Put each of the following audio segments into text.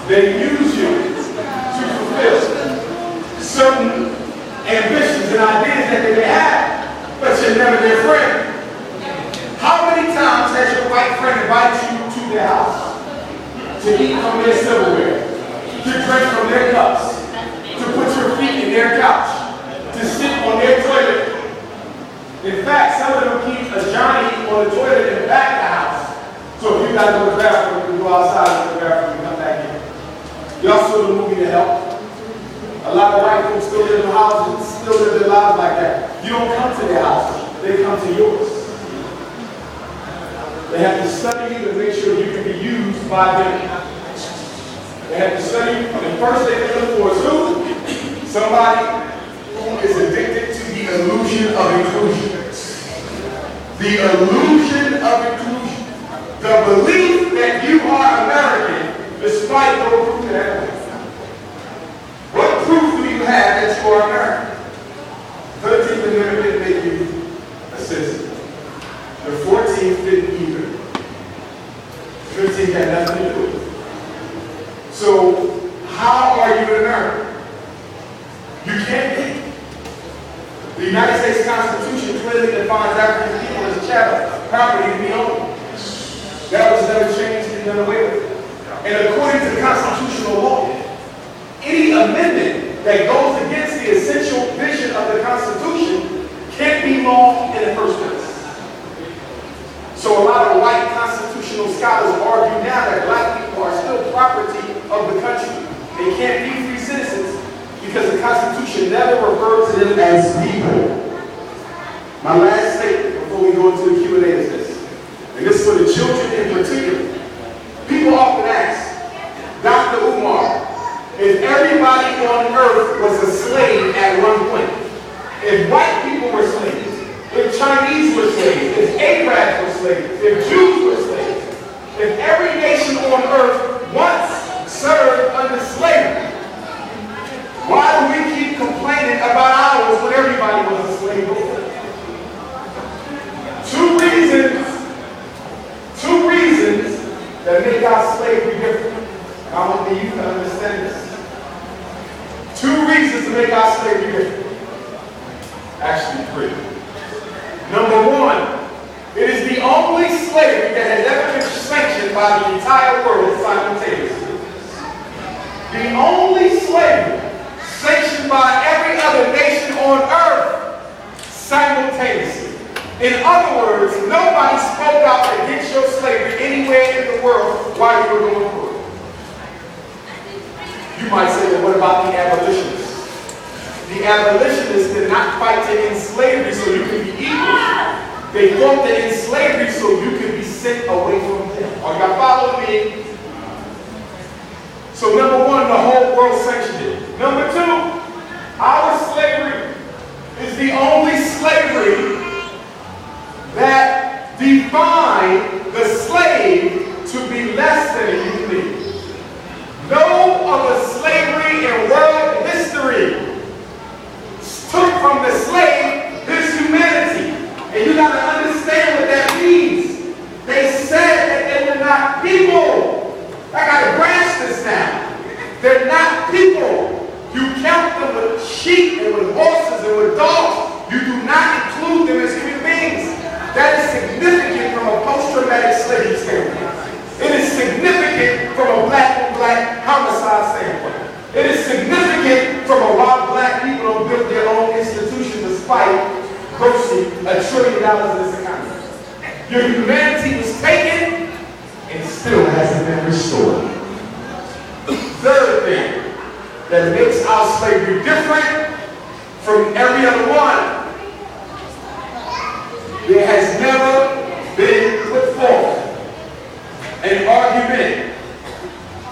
They use you to fulfill certain ambitions and ideas that they may have, but you're never their friend. How many times has your white friend invited you to their house to eat from their silverware, to drink from their cups, to put your feet in their couch, to sit on their toilet? In fact, some of them keep a Johnny on the toilet in the back of the house. So if you guys go to the bathroom, you can go outside to the bathroom and come back in. Y'all saw the movie To Help? A lot of white folks still live in houses, still live their lives like that. You don't come to their house, they come to yours. They have to study you to make sure you can be used by them. They have to study you, and first they look for is who? Somebody who is addicted to the illusion of inclusion. The illusion of inclusion. The belief that you are American despite no proof of that. What proof do you have that you are American? 13th Amendment didn't make you a citizen. The 14th didn't either. 15th had nothing to do with it. So, how are you an American? You can't be. The United States Constitution clearly defines African people as chattel property to be owned. That was never changed and done away with. And according to the constitutional law, any amendment that goes against the essential vision of the Constitution can't be law in the first place. So a lot of white constitutional scholars argue now that black people are still property of the country. They can't be free citizens because the Constitution never referred to them as people. My last statement before we go into the Q&A is this, and this is for the children in particular. People often ask, Dr. Umar, if everybody on earth was a slave at one point, if white people were slaves, if Chinese were slaves, if Arabs were slaves, if Jews were slaves, if every nation on earth once served under slavery, why do we keep complaining about ours when everybody was a slave before? Two reasons that make our slavery different. I want you to understand this. Two reasons to make our slavery different. Actually, three. Number one, it is the only slavery that has ever been sanctioned by the entire world simultaneously. The only slavery sanctioned by every other nation on earth simultaneously. In other words, nobody spoke out against your slavery anywhere in the world while you were going through it. You might say, well, what about the abolitionists? The abolitionists did not fight to end slavery so you could be equal. They fought to end slavery so you could be sent away from them. Are y'all following me? So number one, the whole world sanctioned it. Number two, our slavery is the only slavery that defined the slave to be less than a human being. No other slavery in world history took from the slave his humanity. And you got to understand what that means. They said that they were not people. I got to grasp this now. They're not people. You count them with sheep and with horses and with dogs. You do not include them as human beings. That is significant from a post-traumatic slave standpoint. It is significant from a black-on-black homicide standpoint. It is significant from a lot of black people who built their own institution despite grossing $1 trillion in this economy. Your humanity was taken and still hasn't been restored. Third thing that makes our slavery different from every other one, there has never been put forth an argument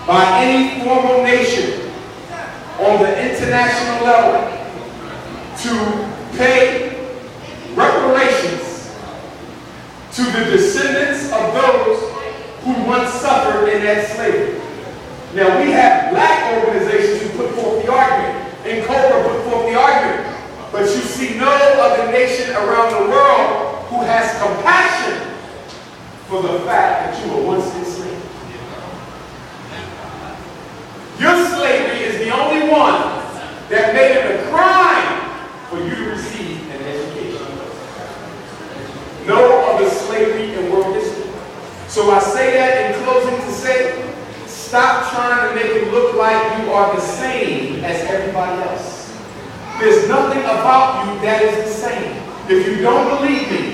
by any formal nation on the international level to pay reparations to the descendants of those who once suffered in that slavery. Now we have black organizations who put forth the argument, and COBRA put forth the argument, but you see no other nation around the world who has compassion for the fact that you were once enslaved. read in world history. So I say that in closing to say, stop trying to make it look like you are the same as everybody else. There's nothing about you that is the same. If you don't believe me,